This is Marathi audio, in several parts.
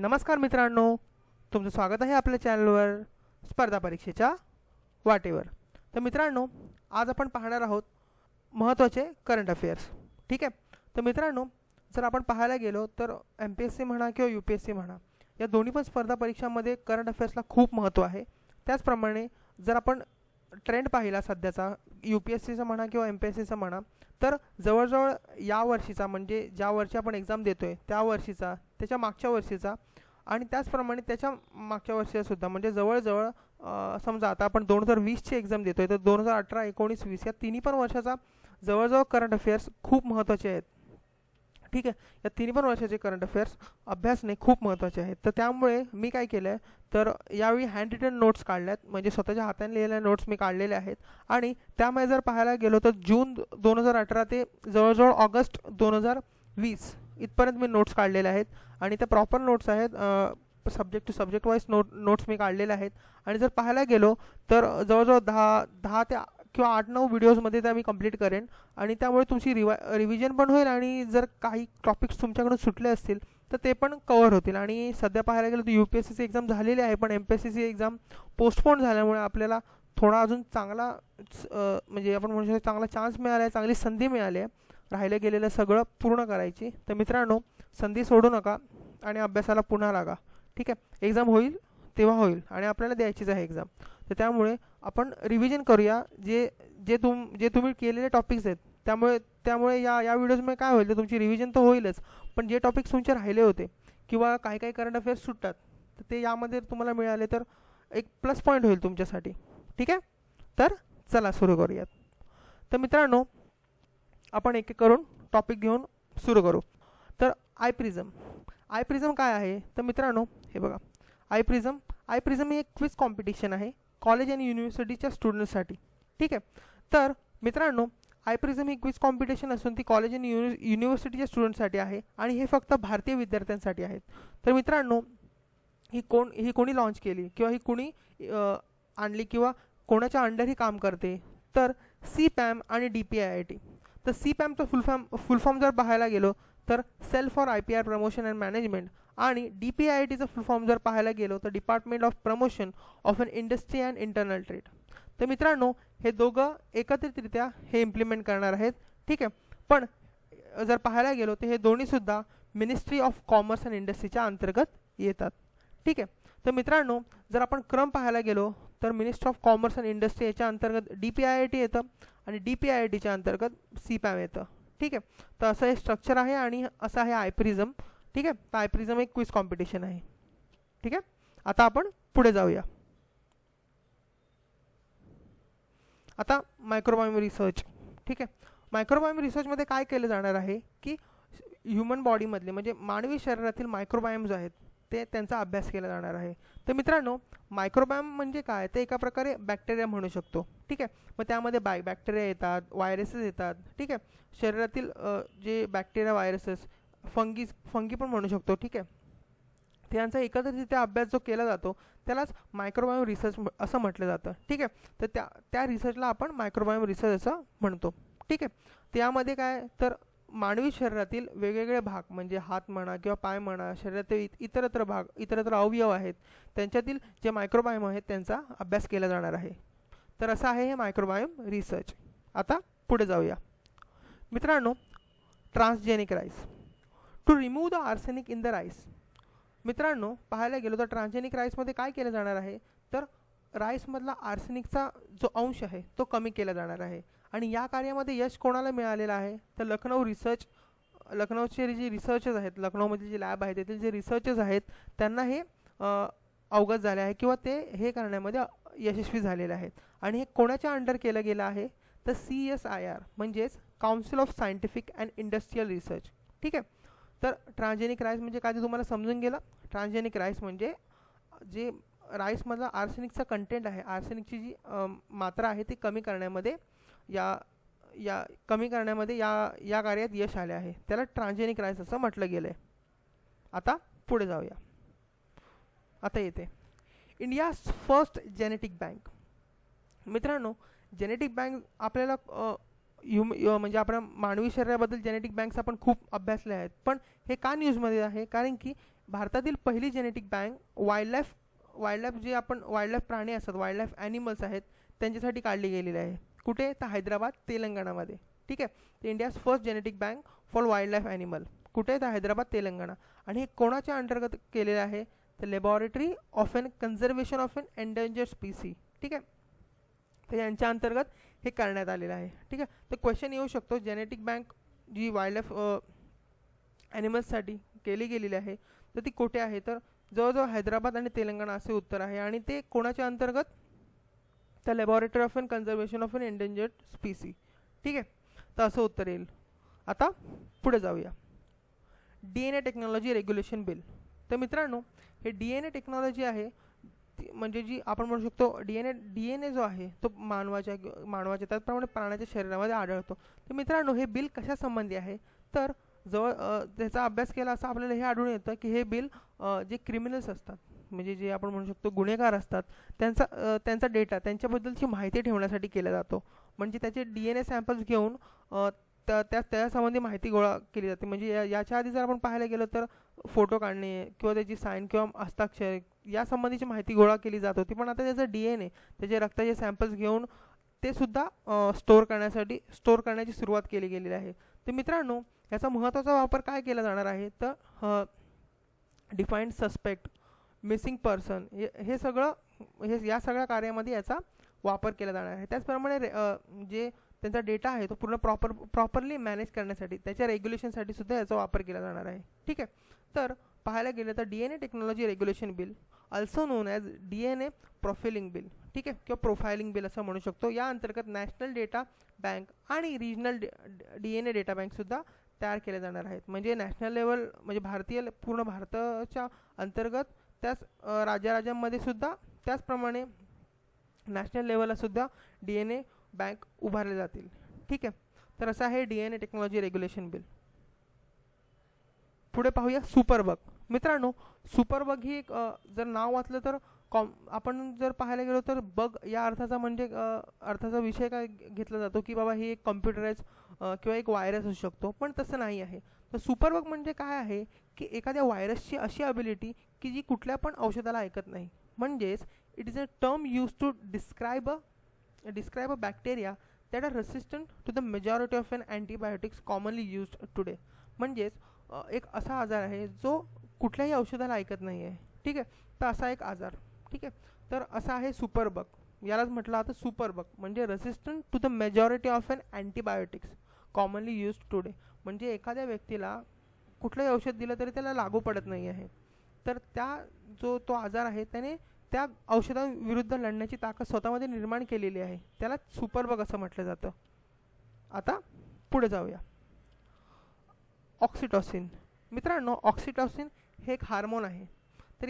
नमस्कार मित्रांनो, तुमचं स्वागत आहे आपल्या चॅनलवर स्पर्धा परीक्षेच्या वाटेवर. तर मित्रांनो, आज आपण पाहणार आहोत महत्त्वाचे करंट अफेअर्स. ठीक आहे. तर मित्रांनो, जर आपण पाहायला गेलो तर MPSC म्हणा किंवा UPSC म्हणा, या दोन्ही पण स्पर्धा परीक्षांमध्ये करंट अफेअर्सला खूप महत्त्व आहे. त्याचप्रमाणे जर आपण ट्रेंड पाहिला सध्याचा UPSCचा म्हणा किंवा MPSCचा म्हणा, तर जवळजवळ या वर्षीचा म्हणजे ज्या वर्षी आपण एक्झाम देतोय त्या वर्षीचा, त्याच्या मागच्या वर्षीचा आणि त्याचप्रमाणे त्याच्या मागच्या वर्षीचासुद्धा म्हणजे जवळजवळ समजा आता आपण 2020ची एक्झाम देतोय तर 2018, 19, 20 या तिन्ही पण वर्षाचा जवळजवळ करंट अफेअर्स खूप महत्त्वाचे आहेत. ठीक आहे. या तिन्ही पण वर्षाचे करंट अफेअर्स अभ्यासणे खूप महत्त्वाचे आहेत. तर त्यामुळे मी काय केलं आहे, तर यावेळी हँड रिटन नोट्स काढल्यात, म्हणजे स्वतःच्या हाताने लिहिलेल्या नोट्स मी काढलेल्या आहेत. आणि त्यामुळे जर पाहायला गेलो तर जून 2018 ते जवळजवळ ऑगस्ट 2020 इथपर्यंत मी नोट्स काढलेल्या आहेत. आणि त्या प्रॉपर नोट्स आहेत, subject to subject wise notes मी काढलेल्या आहेत. आणि जर पाहायला गेलो तर जवळजवळ 10 ते किंवा 8-9 व्हिडिओजमध्ये त्या मी कंप्लीट करेन. आणि त्यामुळे तुमची रिव्हिजन पण होईल आणि जर काही टॉपिक्स तुमच्याकडून सुटले असतील तर ते पण कवर होतील. आणि सध्या पाहायला गेलं तर UPSCची एक्झाम झालेली आहे, पण MPSCची एक्झाम पोस्टपोन झाल्यामुळे आपल्याला थोडा अजून चांगला म्हणजे आपण म्हणू शकतो चांगला चान्स मिळाला आहे, चांगली संधी मिळाली आहे राहिलं गेलेलं सगळं पूर्ण करायची. तर मित्रांनो, संधी सोडू नका आणि अभ्यासाला पुन्हा लागा. ठीक आहे. एक्झाम होईल तेव्हा होईल आणि आपल्याला द्यायचीच आहे एक्झाम. तर त्यामुळे आपण रिव्हिजन करूया जे तुम्ही केलेले टॉपिक्स आहेत. त्यामुळे या व्हिडिओजमध्ये काय होईल तर तुमची रिव्हिजन तर होईलच, पण जे टॉपिक्स तुमचे राहिले होते किंवा काही करंट अफेअर्स सुटतात तर ते यामध्ये तुम्हाला मिळाले तर एक प्लस पॉईंट होईल तुमच्यासाठी. ठीक आहे. तर चला सुरू करूयात. तर मित्रांनो, आपण एक एक करून टॉपिक घेऊन सुरू करू. तर आय प्रिझम काय आहे तर मित्रांनो, हे बघा, आय प्रिझम ही एक क्विज कॉम्पिटिशन आहे कॉलेज आणि युनिव्हर्सिटीच्या स्टुडंट्ससाठी. ठीक आहे. तर मित्रांनो, I prism he quiz competition असून ती कॉलेज आणि युनिव्हर्सिटीच्या स्टुडंट्ससाठी आहे आणि हे फक्त भारतीय विद्यार्थ्यांसाठी आहेत. तर मित्रांनो, ही कोणी लॉन्च केली किंवा ही कोणी आणली किंवा कोणाच्या अंडर ही काम करते तर CPAM आणि DPIIT. तर CPAMचा फुल फॉर्म जर पाहायला गेलो तर cell for IPR promotion and management आणि DPIITचा फुल फॉर्म जर पाहायला गेलो तर department of promotion of an industry and internal trade. तर मित्रांनो, हे दोघं एकत्रितरित्या हे इम्प्लिमेंट करणार आहेत. ठीक आहे. पण जर पाहायला गेलो तर हे दोन्हीसुद्धा मिनिस्ट्री ऑफ कॉमर्स अँड इंडस्ट्रीच्या अंतर्गत येतात. ठीक आहे. तर मित्रांनो, जर आपण क्रम पाहायला गेलो तर ministry of commerce and industry याच्या अंतर्गत DPIIT येतं आणि DPIITच्या अंतर्गत CPAM येतं. ठीक आहे. तर असं हे स्ट्रक्चर आहे आणि असं आहे आय प्रिझम. ठीक आहे. तर आय प्रिझम एक क्विज कॉम्पिटिशन आहे. ठीक आहे. आता आपण पुढे जाऊया. आता मायक्रोबायोम रिसर्च. ठीक आहे. मायक्रोबायोम रिसर्चमध्ये काय केलं जाणार आहे की ह्युमन बॉडीमधले म्हणजे मानवी शरीरातील मायक्रोबायोम्स आहेत त्यांचा अभ्यास केला जाणार आहे. तर मित्रांनो, मायक्रोबायोम म्हणजे काय, ते एका प्रकारे बॅक्टेरिया म्हणू शकतो. ठीक आहे. मग त्यामध्ये बॅक्टेरिया येतात, व्हायरसेस येतात. ठीक आहे. शरीरातील जे बॅक्टेरिया, व्हायरसेस, फंगी पण म्हणू शकतो. ठीक आहे. त्यांचा एकत्रितरित्या अभ्यास जो केला जातो त्यालाच मायक्रोबायोम रिसर्च असं म्हटलं जातं. ठीक आहे. तर त्या रिसर्चला आपण मायक्रोबायोम रिसर्च असं म्हणतो. ठीक आहे. त्यामध्ये काय तर मानवी शरीरातील वेगवेगळे भाग म्हणजे हात म्हणा किंवा पाय म्हणा, शरीरातील इतरत्र अवयव आहेत, त्यांच्यातील जे मायक्रोबायोम आहेत त्यांचा अभ्यास केला जाणार आहे. तर असं आहे हे मायक्रोबायोम रिसर्च. आता पुढे जाऊया. मित्रांनो, transgenic rice to remove the arsenic in the rice. मित्रांनो, पाहायला गेलो तर ट्रान्सजेनिक राईसमध्ये काय केलं जाणार आहे तर राईसमधला आर्सेनिकचा जो अंश आहे तो कमी केला जाणार आहे. आणि या कार्यामध्ये यश कोणाला मिळालेलं आहे तर लखनौचे जे रिसर्चर्स आहेत, लखनौमध्ये जे लॅब आहे तेथील जे रिसर्चर्स आहेत त्यांना हे अवगत झाले आहे किंवा ते हे करण्यामध्ये यशस्वी झालेले आहेत. आणि हे कोणाच्या अंडर केलं गेलं आहे तर CSIR म्हणजेच council of scientific and industrial research. ठीक आहे. तर ट्रान्सजेनिक राईस म्हणजे काय ते तुम्हाला समजून गेलं. ट्रान्सजेनिक राईस म्हणजे जे राईसमधला आर्सेनिकचा कंटेंट आहे, आर्सेनिकची जी मात्रा आहे ती कमी करण्यामध्ये या कार्यात यश आले आहे. त्याला ट्रान्सजेनिक राईस असं म्हटलं गेलं आहे. आता पुढे जाऊया. आता येते इंडियाज फर्स्ट जेनेटिक बँक. मित्रांनो, जेनेटिक बँक आपल्याला म्हणजे आपल्या मानवी शरीराबद्दल जेनेटिक बँक्स आपण खूप अभ्यासले आहेत, पण हे का न्यूजमध्ये आहे कारण की भारतातील पहिली जेनेटिक बँक वाईल्ड लाईफ जे आपण वाईल्ड लाईफ प्राणी असतात, वाईल्ड लाईफ ॲनिमल्स आहेत, त्यांच्यासाठी काढली गेलेली आहे. कुठे? तर हैदराबाद तेलंगणामध्ये. ठीक आहे. तर India's first genetic bank for wild life animal कुठे? तर हैदराबाद तेलंगणा. आणि हे कोणाच्या अंतर्गत केलेलं आहे? तर laboratory of an conservation of an endangered species. ठीक आहे. तर यांच्या अंतर्गत हे करण्यात आलेलं आहे. ठीक आहे. तर क्वेश्चन येऊ शकतो, जेनेटिक बँक जी वाईल्ड लाईफ ॲनिमल्ससाठी केली गेलेली आहे तर ती कुठे आहे? तर जवळजवळ हैदराबाद आणि तेलंगणा असे उत्तर आहे. आणि ते कोणाच्या अंतर्गत? तर laboratory of an conservation of an endangered species. ठीक आहे. तर असं उत्तर येईल. आता पुढे जाऊया. DNA technology regulation bill. तर मित्रांनो, हे DNA टेक्नॉलॉजी आहे म्हणजे जी आपण म्हणू शकतो DNA जो आहे तो मानवाच्या त्याचप्रमाणे प्राण्याच्या शरीरामध्ये आढळतो. तर मित्रांनो, हे बिल कशासंबंधी आहे? तर त्याचा अभ्यास केला असता आपल्याला हे आढळून येतं की हे बिल जे क्रिमिनल्स असतात, म्हणजे जे आपण म्हणू शकतो गुन्हेगार असतात, त्यांचा डेटा, त्यांच्याबद्दलची माहिती ठेवण्यासाठी केला जातो. म्हणजे त्याचे DNA सॅम्पल्स घेऊन त्यासंबंधी माहिती गोळा केली जाते. म्हणजे याच्या आधी जर आपण पाहायला गेलो तर फोटो काढणे किंवा त्याची साईन किंवा हस्ताक्षर यासंबंधीची माहिती गोळा केली जात होती. पण आता त्याचा DNA, त्याचे रक्ताचे सॅम्पल्स घेऊन ते सुद्धा स्टोअर करण्याची सुरुवात केली गेलेली आहे. तर मित्रांनो, याचा महत्त्वाचा वापर काय केला जाणार आहे? तर डिफाईन्ड सस्पेक्ट, मिसिंग पर्सन, हे या सगळ्या कार्यामध्ये याचा वापर केला जाणार आहे. त्याचप्रमाणे जे त्यांचा डेटा आहे तो पूर्ण प्रॉपरली मॅनेज करण्यासाठी, त्याच्या रेग्युलेशनसाठी सुद्धा याचा वापर केला जाणार आहे. ठीक आहे. तर पाहायला गेलं तर DNA technology regulation bill, also non as DNA profiling bill, ठीक आहे, किंवा प्रोफाइलिंग बिल असं म्हणू शकतो. या अंतर्गत नॅशनल डेटा बँक आणि रिजनल DNA डेटा बँकसुद्धा तयार केले जाणार आहेत. म्हणजे नॅशनल लेवल, म्हणजे पूर्ण भारताच्या अंतर्गत त्याच राज्यांमध्ये सुद्धा त्याचप्रमाणे नॅशनल लेवलला सुद्धा DNA बँक उभारले जातील. ठीक आहे. तर असं आहे DNA टेक्नॉलॉजी रेग्युलेशन बिल. पुढे पाहूया सुपरबग. मित्रांनो, सुपरबग ही एक जर नाव वाचलं तर आपण जर पाहायला गेलो तर बग या अर्थाचा विषय काय घेतला जातो की बाबा ही एक कॉम्प्युटराइज किंवा एक व्हायरस असू शकतो. पण तसं नाही आहे. तर सुपरबग म्हणजे काय आहे की एखाद्या व्हायरसची अशी ॲबिलिटी की जी कुठल्या पण औषधाला ऐकत नाही. म्हणजेच it is a term use to describe a bacteria that are resistant to the majority of an antibiotics commonly used today. म्हणजेच एक असा आजार आहे जो कुठल्याही औषधाला ऐकत नाही आहे. ठीक आहे. तर असा एक आजार. ठीक आहे. तर असा आहे सुपरबग. यालाच म्हटलं आता सुपरबग म्हणजे resistant to the majority of an antibiotics commonly used today. म्हणजे एखाद्या व्यक्तीला कुठलंही औषध दिलं तरी त्याला लागू पडत नाही आहे. तर तो आजार आहे त्याने त्या औषधाविरुद्ध लढण्याची ताकद स्वतःमध्ये निर्माण केलेली आहे. त्याला सुपरबग असं म्हटलं जातं. आता पुढे जाऊया. ऑक्सिटॉसिन. मित्रांनो, ऑक्सिटॉसिन हे एक हार्मोन आहे. तर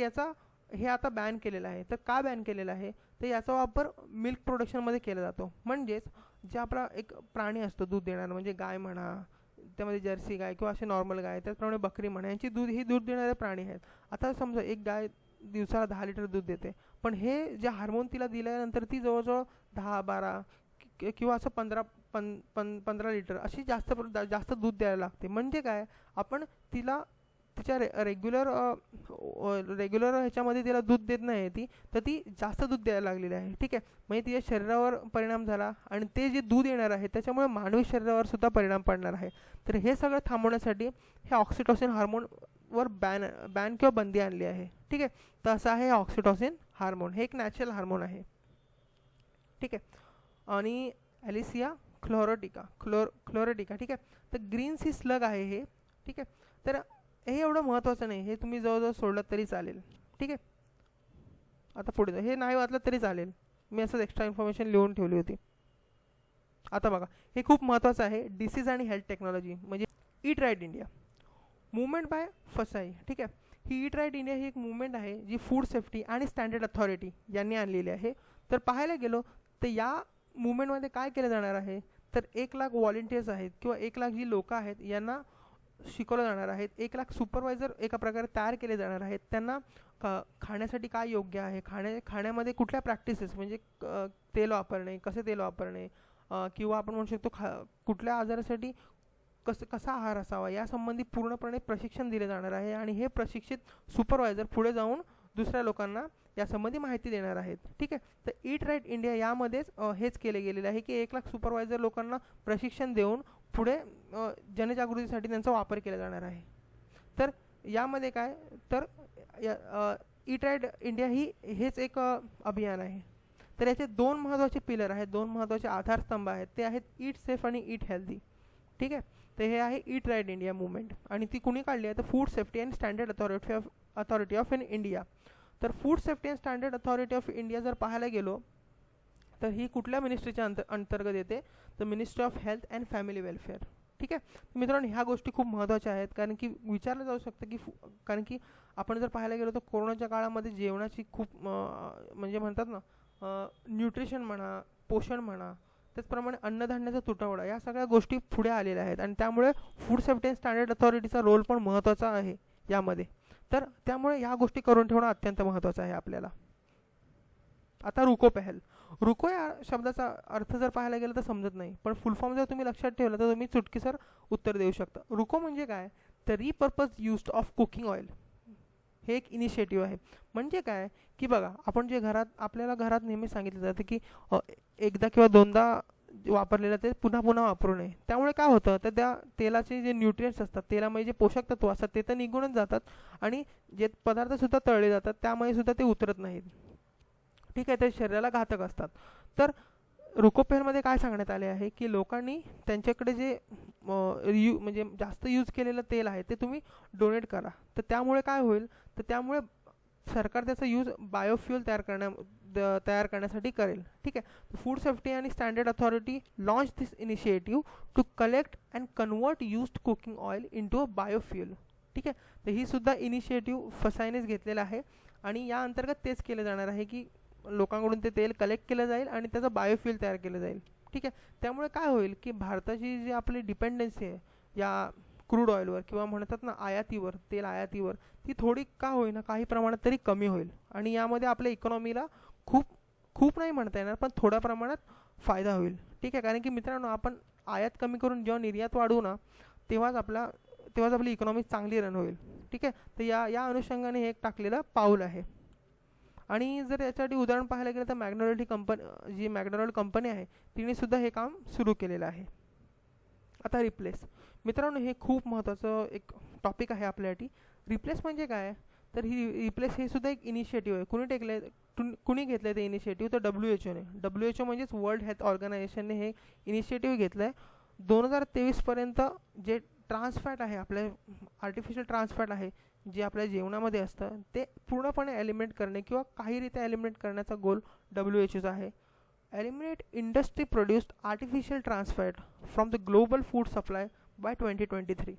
हे आता बॅन केलेलं आहे. तर का बॅन केलेलं आहे? तर याचा वापर मिल्क प्रोडक्शनमध्ये केला जातो. म्हणजेच जे आपला एक प्राणी असतो दूध देणारा, म्हणजे गाय म्हणा, त्यामध्ये जर्सी गाय किंवा असे नॉर्मल गाय, त्याचप्रमाणे बकरी म्हणा, यांची दूध देणारे प्राणी आहेत. आता समजा एक गाय दिवसाला 10 लिटर दूध देते, पण हे जे हार्मोन तिला दिल्यानंतर ती जवळजवळ 10-12 किंवा असं 15 लिटर अशी जास्त दूध द्यायला लागते. म्हणजे काय, आपण तिला तिच्या रेग्युलर ह्याच्यामध्ये तिला दूध देत नाही तर ती जास्त दूध द्यायला लागलेली आहे. ठीक आहे. म्हणजे तिच्या शरीरावर परिणाम झाला आणि ते जे दूध येणार आहे त्याच्यामुळे मानवी शरीरावर सुद्धा परिणाम पडणार आहे. तर हे सगळं थांबवण्यासाठी हे ऑक्सिटॉसिन हार्मोनवर बॅन किंवा बंदी आणली आहे. ठीक आहे. तर असं आहे ऑक्सिटॉसिन हार्मोन. हे एक नॅचरल हार्मोन आहे. ठीक आहे. आणि ॲलिसिया क्लोरोटिका. ठीक आहे. तर ग्रीन सी स्लग आहे हे. ठीक आहे. तर हे एवढं महत्त्वाचं नाही. हे तुम्ही जवळजवळ सोडलं तरी चालेल. ठीक आहे. आता पुढे हे नाही वाचलं तरी चालेल. मी असंच एक्स्ट्रा इन्फॉर्मेशन लिहून ठेवली होती. आता बघा, हे खूप महत्त्वाचं आहे. डिसीज आणि हेल्थ टेक्नॉलॉजी म्हणजे ईट राईट इंडिया मूवमेंट बाय फसाई. ठीक आहे. ही ईट राईट इंडिया ही एक मूवमेंट आहे जी फूड सेफ्टी आणि स्टँडर्ड अथॉरिटी यांनी आणलेली आहे. तर पाहायला गेलो तर या मूवमेंटमध्ये काय केलं जाणार आहे, तर 1 लाख व्हॉलेंटियर्स आहेत किंवा 1 लाख जी लोकं आहेत यांना शिकवलं जाणार आहेत. 1 लाख सुपरवायझर एका प्रकारे तयार केले जाणार आहेत. त्यांना खाण्यासाठी काय योग्य आहे, खाण्यामध्ये कुठल्या प्रॅक्टिसेस म्हणजे तेल वापरणे, कसे तेल वापरणे, किंवा आपण म्हणू शकतो कुठल्या आजारासाठी कसा आहार असावा यासंबंधी पूर्णपणे प्रशिक्षण दिले जाणार आहे आणि हे प्रशिक्षित सुपरवायझर पुढे जाऊन दुसऱ्या लोकांना यासंबंधी माहिती देणार आहेत. ठीक आहे. तर ईट राईट इंडिया यामध्येच हेच केले गेलेले आहे की 1,00,000 सुपरवायझर लोकांना प्रशिक्षण देऊन पुढे जनजागृतीसाठी त्यांचा वापर केला जाणार आहे. तर यामध्ये काय तर ईट राईट इंडिया हेच एक अभियान आहे. तर याचे 2 महत्त्वाचे पिलर आहेत, 2 महत्त्वाचे आधारस्तंभ आहेत. ते आहेत ईट सेफ आणि ईट हेल्दी. ठीक आहे. तर हे आहे ईट राईट इंडिया मुवमेंट आणि ती कुणी काढली आहे तर food safety and standard authority of in India. तर food safety and standard authority of India जर पाहायला गेलो तर ही कुठल्या मिनिस्ट्रीच्या अंतर्गत येते तर ministry of health and family welfare. ठीक आहे. मित्रांनो ह्या गोष्टी खूप महत्त्वाच्या आहेत कारण की विचारलं जाऊ शकतं की कारण की आपण जर पाहायला गेलो तर कोरोनाच्या काळामध्ये जेवणाची खूप म्हणजे म्हणतात ना न्यूट्रिशन म्हणा, पोषण म्हणा, त्याचप्रमाणे अन्नधान्याचा तुटवडा या सगळ्या गोष्टी पुढे आलेल्या आहेत आणि त्यामुळे फूड सेफ्टी अँड स्टँडर्ड अथॉरिटीचा रोल पण महत्त्वाचा आहे यामध्ये. तर त्यामुळे ह्या गोष्टी करून ठेवणं अत्यंत महत्त्वाचं आहे आपल्याला. आता रुको पहल. रुको या शब्दाचा अर्थ जर पाहायला गेलं तर समजत नाही, पण फुल फॉर्म जर तुम्ही लक्षात ठेवला तर तुम्ही चुटकीसर उत्तर देऊ शकता. रुको म्हणजे काय तर repurpose use of cooking oil. हे एक इनिशिएटिव्ह आहे. म्हणजे काय की बघा आपण जे आपल्याला घरात नेहमी सांगितलं जातं की एकदा किंवा दोनदा वापरलेलं ते पुन्हा पुन्हा वापरू नये. त्यामुळे काय होतं तर त्या तेलाचे जे न्यूट्रियंट्स असतात, तेलामध्ये जे पोषक तत्व असतात ते तर निघूनच जातात आणि जे पदार्थसुद्धा तळले जातात त्यामुळे सुद्धा ते उतरत नाहीत. ठीक आहे. ते शरीराला घातक असतात. तर रुकोपेलमध्ये काय सांगण्यात आले आहे की लोकांनी त्यांच्याकडे जे म्हणजे जास्त यूज केलेलं तेल आहे ते तुम्ही डोनेट करा. तर त्यामुळे काय होईल तर त्यामुळे सरकार त्याचा यूज बायोफ्युल तयार करण्यासाठी करेल. ठीक आहे. फूड सेफ्टी आणि standard authority launch this initiative to collect and convert used cooking oil into a biofuel. ठीक आहे. तर ही सुद्धा इनिशिएटिव्ह फसाईनेच घेतलेला आहे आणि या अंतर्गत तेच केलं जाणार आहे की लोकांकडून ते तेल कलेक्ट केलं जाईल आणि त्याचं बायोफ्युल तयार केलं जाईल. ठीक आहे. त्यामुळे काय होईल की भारताची जी आपली डिपेंडन्सी आहे या क्रूड ऑइलवर किंवा म्हणतात ना आयातीवर, तेल आयातीवर, ती थोडी का होईना काही प्रमाणात तरी कमी होईल आणि यामध्ये आपल्या इकॉनॉमीला खूप नाही म्हणता येणार पण थोड्या प्रमाणात फायदा होईल. ठीक आहे. कारण की मित्रांनो आपण आयात कमी करून जेव्हा निर्यात वाढवू ना तेव्हाच आपली इकॉनॉमी चांगली रन होईल. ठीक आहे. तर या अनुषंगाने हे एक टाकलेलं पाऊल आहे. आणि जर याच्यासाठी उदाहरण पाहायला गेलं तर मॅकडोनल्ड कंपनी आहे तिने सुद्धा हे काम सुरू केलेलं आहे. आता रिप्लेस. मित्रांनो हे खूप महत्त्वाचं एक टॉपिक आहे आपल्यासाठी. रिप्लेस म्हणजे काय तर रिप्लेस हे सुद्धा एक इनिशिएटिव्ह आहे. कुणी घेतलं ते इनिशिएटिव्ह तर WHO ने. WHO म्हणजेच वर्ल्ड हेल्थ ऑर्गनायझेशनने हे इनिशिएटिव्ह घेतलं आहे. 2023पर्यंत जे ट्रान्सफॅट आहे आपल्या आर्टिफिशियल ट्रान्सफॅट आहे जे आपल्या जेवणामध्ये असतं ते पूर्णपणे एलिमिनेट करणे किंवा काहीरित्या एलिमिनेट करण्याचा गोल WHOचा आहे. Eliminate industry produced artificial trans fat from the global food supply by 2023.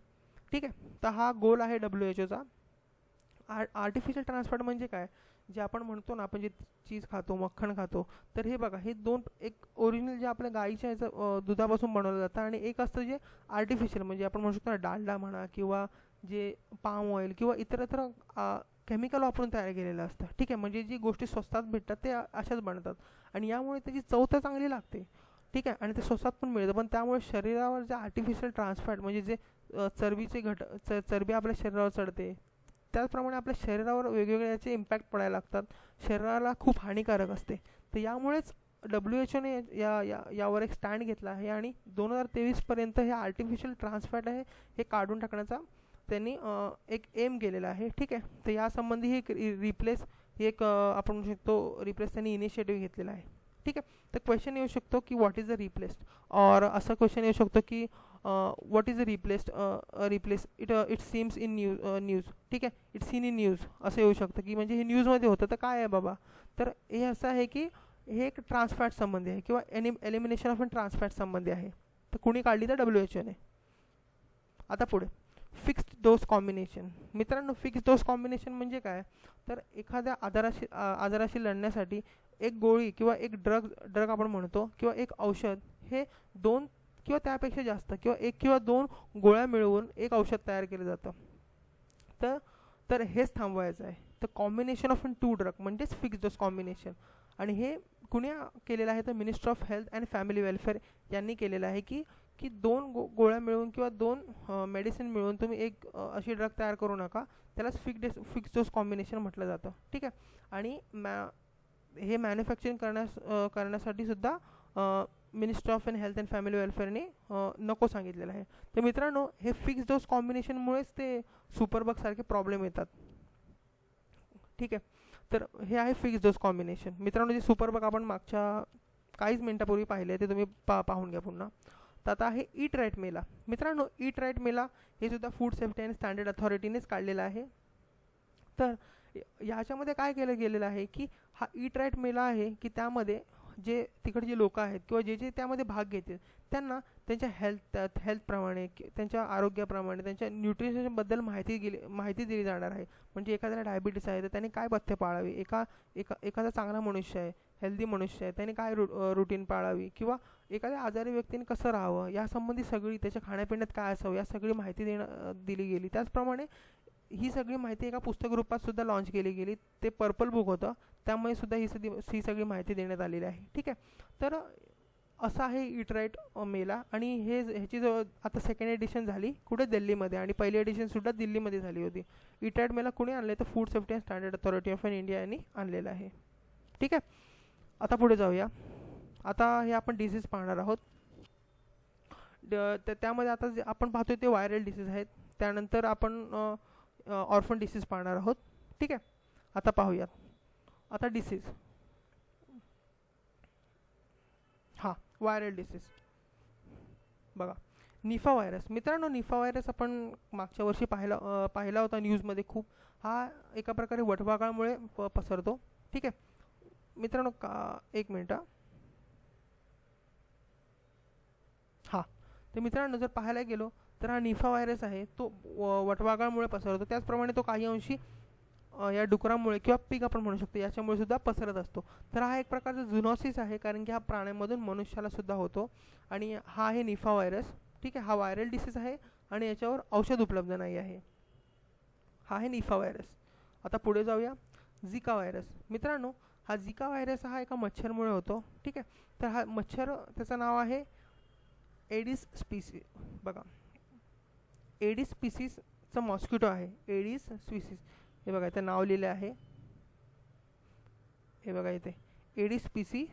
ठीक आहे. तर हा गोल आहे WHOचा. आर्टिफिशियल ट्रान्सफॅट म्हणजे काय जे आपण म्हणतो ना आपण जे चीज खातो, मक्खन खातो, तर हे बघा हे एक ओरिजिनल जे आपल्या गाईच्या दुधापासून बनवलं जातं आणि एक असतं जे आर्टिफिशियल म्हणजे आपण म्हणू शकतो ना डालडा म्हणा किंवा जे पाम ऑइल किंवा इतरत्र केमिकल वापरून तयार केलेलं असतं. ठीक आहे. म्हणजे जी गोष्टी स्वस्तात भेटतात ते अशाच बनतात आणि यामुळे त्याची चव तर चांगली लागते. ठीक आहे. आणि ते स्वस्तात पण मिळतं पण त्यामुळे शरीरावर जे आर्टिफिशियल ट्रान्सफॅट म्हणजे जे चरबीचे चरबी आपल्या शरीरावर चढते त्याचप्रमाणे आपल्या शरीरावर वेगवेगळे याचे इम्पॅक्ट पडायला लागतात. शरीराला खूप हानिकारक असते. तर यामुळेच WHOने यावर एक स्टँड घेतला आहे आणि 2023पर्यंत हे आर्टिफिशियल ट्रान्सफॅट आहे हे काढून टाकण्याचा त्यांनी एक एम केलेला आहे. ठीक आहे. तर यासंबंधी ही रिप्लेस एक आपण म्हणू शकतो रिप्लेस त्यांनी इनिशिएटिव्ह घेतलेला आहे. ठीक आहे. तर क्वेश्चन येऊ शकतो की व्हॉट इज द रिप्लेस्ड और असं क्वेश्चन येऊ शकतो की what is the replace it seems in news. ठीक आहे. इट सीन इन न्यूज असं येऊ शकतं की म्हणजे हे न्यूजमध्ये होतं तर काय आहे बाबा. तर हे असं आहे की हे एक ट्रान्सफॅट संबंधी आहे किंवा एलिमिनेशन ऑफ ट्रान्सफॅट संबंधी आहे. तर कुणी काढली तर WHOने. आता पुढे फिक्स्ड डोस कॉम्बिनेशन. मित्रांनो फिक्स्ड डोस कॉम्बिनेशन म्हणजे काय तर एखाद्या आजाराशी लढण्यासाठी एक गोळी किंवा एक ड्रग आपण म्हणतो किंवा एक औषध हे 2 किंवा त्यापेक्षा जास्त किंवा 1 किंवा 2 गोळ्या मिळवून एक औषध तयार केलं जातं. तर हेच थांबवायचं आहे. तर कॉम्बिनेशन ऑफ 2 ड्रग म्हणजेच फिक्स्ड डोस कॉम्बिनेशन आणि हे कुणी केलेलं आहे तर ministry of health and family welfare यांनी केलेलं आहे की की दोन गोळ्या मिळून किंवा दोन मेडिसिन मिळून तुम्ही एक अशी ड्रग तयार करू नका. त्यालाच फिक्स डोस कॉम्बिनेशन म्हटलं जातं. ठीक आहे. आणि हे मॅन्युफॅक्चरिंग करण्यासाठी सुद्धा ministry of health and family वेलफेअरने नको सांगितलेलं आहे. तर मित्रांनो, हे फिक्स डोस कॉम्बिनेशनमुळेच ते सुपरबगसारखे प्रॉब्लेम येतात. ठीक आहे. तर हे आहे फिक्स डोस कॉम्बिनेशन. मित्रांनो, जे सुपरबग आपण मागच्या काहीच मिनटापूर्वी पाहिले ते तुम्ही पाहून घ्या पुन्हा. तर आता आहे ईट राईट मेला. मित्रांनो, ईट राईट मेला हे सुद्धा फूड सेफ्टी अँड स्टँडर्ड अथॉरिटीनेच काढलेलं आहे. तर ह्याच्यामध्ये काय केलं गेलेलं आहे की हा ईट राईट मेला आहे की त्यामध्ये जे तिकडचे लोक आहेत किंवा जे त्यामध्ये भाग घेतील त्यांना त्यांच्या हेल्थप्रमाणे त्यांच्या आरोग्याप्रमाणे त्यांच्या न्यूट्रिशनबद्दल माहिती दिली जाणार आहे. म्हणजे एखाद्याला डायबिटीस आहे तर त्याने काय पथ्य पाळावी, एखादा चांगला मनुष्य आहे, हेल्दी मनुष्य आहे, त्याने काय रुटीन पाळावी, किंवा एखाद्या आजारी व्यक्तीने कसं राहावं यासंबंधी सगळी, त्याच्या खाण्यापिण्यात काय असावं या सगळी माहिती दिली गेली. त्याचप्रमाणे ही सगळी माहिती एका पुस्तक रूपात सुद्धा लॉन्च केली गेली. ते पर्पल बुक होतं, त्यामुळे सुद्धा ही सगळी माहिती देण्यात आलेली आहे. ठीक आहे. तर असं आहे ईट राईट मेला. आणि ह्याची जो आता सेकंड एडिशन झाली कुठे, दिल्लीमध्ये, आणि पहिली एडिशनसुद्धा दिल्लीमध्ये झाली होती. ईट राईट मेला कुणी आणलं तर food safety and standard authority of India यांनी आणलेलं आहे. ठीक आहे. आता पुढे जाऊया. आता हे आपण डिसीज पाहणार आहोत. त्यामध्ये आता जे आपण पाहतोय ते व्हायरल डिसीज आहेत. त्यानंतर आपण ऑर्फन डिसीज पाहणार आहोत. ठीक आहे. आता पाहूयात. आता डिसीज, हां, व्हायरल डिसीज बघा. निफा व्हायरस. मित्रांनो, निफा व्हायरस आपण मागच्या वर्षी पाहिला होता न्यूजमध्ये खूप. हा एका प्रकारे वटवाघळामुळे पसरतो. ठीक आहे मित्रांनो. एक मिनटं. हां, तर मित्रांनो, जर पाहायला गेलो तर हा निफा व्हायरस आहे तो वटवाघळामुळे पसरतो. त्याचप्रमाणे तो काही अंशी या डुकरामुळे किंवा पिग आपण म्हणू शकतो याच्यामुळे सुद्धा पसरत असतो. तर हा एक प्रकारचा झुनॉसिस आहे, कारण की हा प्राण्यांमधून मनुष्याला सुद्धा होतो. आणि हा आहे निफा व्हायरस. ठीक आहे. हा व्हायरल डिसीज आहे आणि याच्यावर औषध उपलब्ध नाही आहे. हा आहे निफा व्हायरस. आता पुढे जाऊया. झिका व्हायरस. मित्रांनो, हा झिका व्हायरस हा एका मच्छरमुळे होतो. ठीक आहे. तर हा मच्छर, त्याचं नाव आहे एडिस स्पीसीस. बघा, एडिस स्पीसीसचं मॉस्किटो आहे. एडिस स्पीसीस, हे बघा इथे नाव लिहिलं आहे. हे बघा इथे एडिस स्पीसी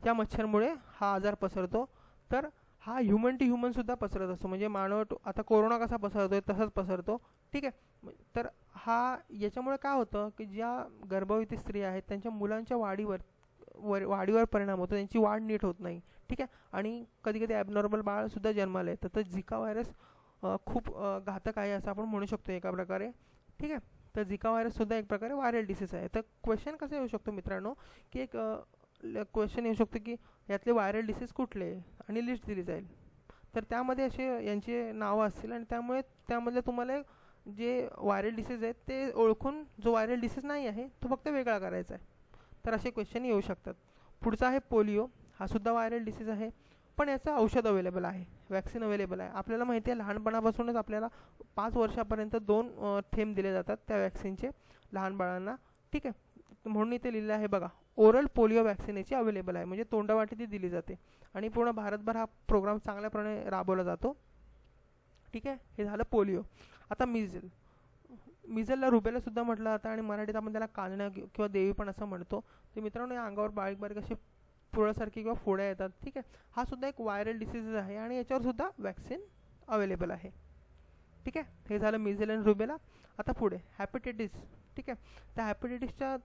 या मच्छरमुळे हा आजार पसरतो. तर हा ह्युमन टू ह्युमनसुद्धा पसरत असतो. म्हणजे मानव आता कोरोना कसा पसरतो आहे तसाच पसरतो. ठीक आहे. तर हा याच्यामुळे काय होतं की ज्या गर्भवती स्त्रिया आहेत त्यांच्या मुलांच्या वाढीवर परिणाम होतो. त्यांची वाढ नीट होत नाही. ठीक आहे. आणि कधी कधी ॲबनॉर्मल बाळसुद्धा जन्माला येतं. तर झिका व्हायरस खूप घातक आहे असं आपण म्हणू शकतो एका प्रकारे. ठीक आहे. तर झिका व्हायरससुद्धा एक प्रकारे व्हायरल डिसीज आहे. तर क्वेश्चन कसं येऊ शकतो मित्रांनो, की एक क्वेश्चन येऊ शकतो की यातले व्हायरल डिसीज कुठले, आणि लिस्ट दिली जाईल. तर त्यामध्ये असे यांचे नावं असतील आणि त्यामधले तुम्हाला जे व्हायरल डिसीज आहेत ते ओळखून जो व्हायरल डिसीज नाही आहे तो फक्त वेगळा करायचा आहे. तर असे क्वेश्चन येऊ शकतात. पुढचा आहे पोलिओ. हा सुद्धा व्हायरल डिसीज आहे, पण याचं औषध अवेलेबल आहे, वॅक्सिन अवेलेबल आहे. आपल्याला माहिती आहे लहानपणापासूनच आपल्याला 5 वर्षापर्यंत 2 थेंब दिले जातात त्या वॅक्सिनचे लहान बाळांना. ठीक आहे. म्हणून इथे लिहिलं आहे बघा, ओरल पोलिओ वॅक्सिन याची अवेलेबल आहे, म्हणजे तोंडावाटी ती दिली जाते. आणि पूर्ण भारतभर हा प्रोग्राम चांगल्याप्रमाणे राबवला जातो. ठीक आहे. हे झालं पोलिओ. आता मिझलला रुबेलासुद्धा म्हटलं जातं आणि मराठीत आपण त्याला कांजण्या किंवा देवी पण असं म्हणतो. तर मित्रांनो, या अंगावर बारीक बारीक असे पुळासारखी किंवा फोड्या येतात. ठीक आहे. हा सुद्धा एक व्हायरल डिसीज आहे आणि याच्यावर सुद्धा वॅक्सिन अवेलेबल आहे. ठीक आहे. हे झालं मिझल आणि रुबेला. आता पुढे हॅपेटायटिस. ठीक आहे. त्या हॅपेटायटिसच्या